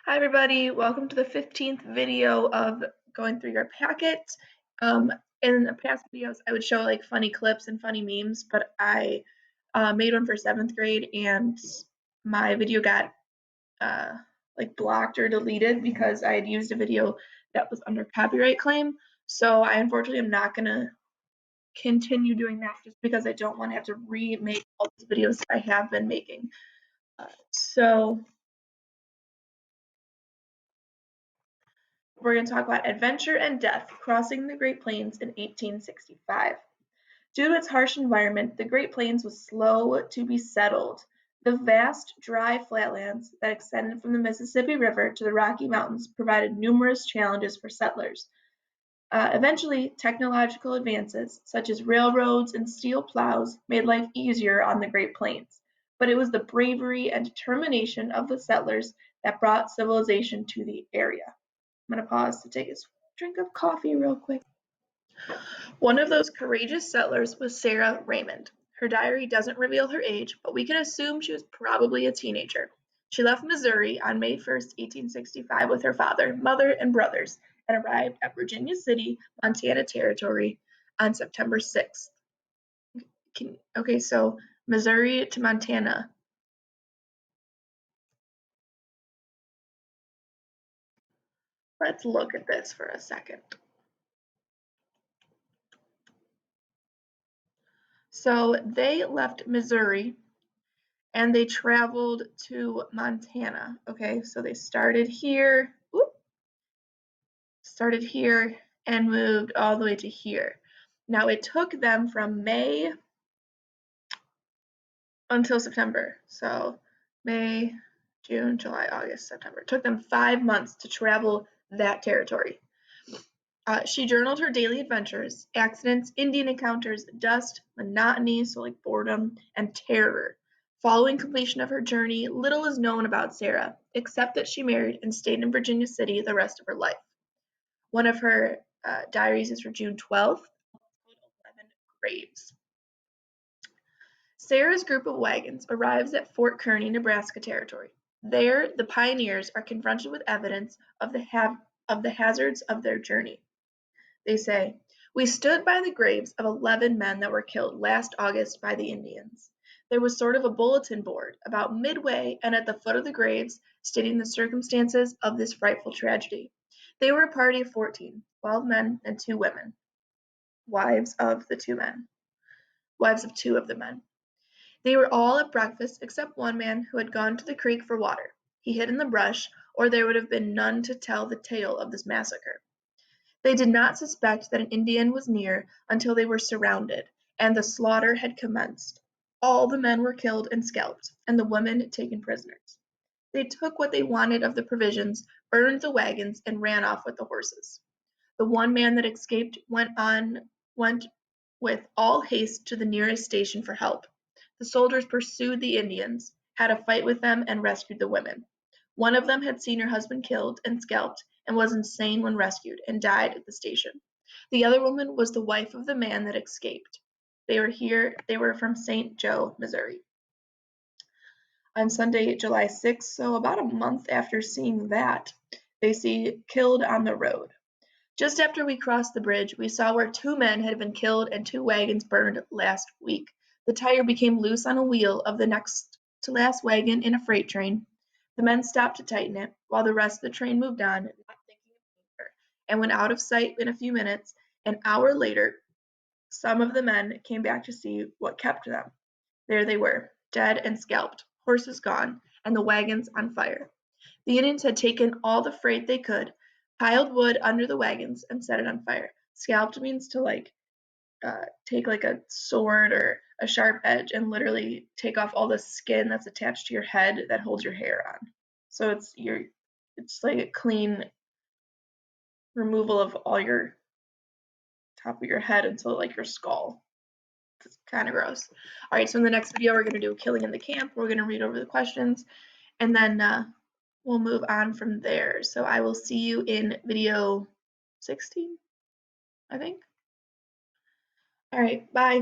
Hi everybody, welcome to the 15th video of going through your packet. In the past videos, I would show like funny clips and funny memes, but I made one for 7th grade and my video got like blocked or deleted because I had used a video that was under copyright claim. So I unfortunately am not gonna continue doing that just because I don't want to have to remake all these videos I have been making. So we're going to talk about Adventure and Death, Crossing the Great Plains in 1865. Due to its harsh environment, the Great Plains was slow to be settled. The vast, dry flatlands that extended from the Mississippi River to the Rocky Mountains provided numerous challenges for settlers. Eventually, technological advances, such as railroads and steel plows, made life easier on the Great Plains. But it was the bravery and determination of the settlers that brought civilization to the area. I'm going to pause to take a drink of coffee real quick. One of those courageous settlers was Sarah Raymond. Her diary doesn't reveal her age, but we can assume she was probably a teenager. She left Missouri on May 1st, 1865 with her father, mother, and brothers and arrived at Virginia City, Montana Territory on September 6th. Okay, so Missouri to Montana. Let's look at this for a second. So they left Missouri and they traveled to Montana. Okay, so they started here, and moved all the way to here. Now it took them from May until September. So May, June, July, August, September. It took them 5 months to travel that territory. She journaled her daily adventures, accidents, Indian encounters, dust, monotony, so like boredom, and terror. Following completion of her journey, little is known about Sarah, except that she married and stayed in Virginia City the rest of her life. One of her diaries is for June 12th, called 11 Graves. Sarah's group of wagons arrives at Fort Kearny, Nebraska Territory. There, the pioneers are confronted with evidence of the hazards of their journey. They say, "We stood by the graves of 11 men that were killed last August by the Indians. There was sort of a bulletin board about midway and at the foot of the graves stating the circumstances of this frightful tragedy. They were a party of 14, 12 men and 2 women, wives of 2 of the men. They were all at breakfast except one man who had gone to the creek for water. He hid in the brush, or there would have been none to tell the tale of this massacre. They did not suspect that an Indian was near until they were surrounded, and the slaughter had commenced. All the men were killed and scalped, and the women taken prisoners. They took what they wanted of the provisions, burned the wagons, and ran off with the horses. The one man that escaped went with all haste to the nearest station for help. The soldiers pursued the Indians, had a fight with them, and rescued the women. One of them had seen her husband killed and scalped and was insane when rescued and died at the station. The other woman was the wife of the man that escaped. They were from St. Joe, Missouri. On Sunday, July 6th, so about a month after seeing that, they see killed on the road. Just after we crossed the bridge, we saw where 2 men had been killed and 2 wagons burned last week. The tire became loose on a wheel of the next to last wagon in a freight train. The men stopped to tighten it, while the rest of the train moved on, not thinking of danger, and went out of sight in a few minutes. An hour later, some of the men came back to see what kept them. There they were, dead and scalped, horses gone, and the wagons on fire. The Indians had taken all the freight they could, piled wood under the wagons, and set it on fire. Scalped means to take like a sword or a sharp edge and literally take off all the skin that's attached to your head that holds your hair on. So it's like a clean removal of all your top of your head until like your skull. It's kind of gross. All right, so in the next video we're going to do killing in the camp. We're going to read over the questions and then we'll move on from there. So I will see you in video 16, I think. All right, bye.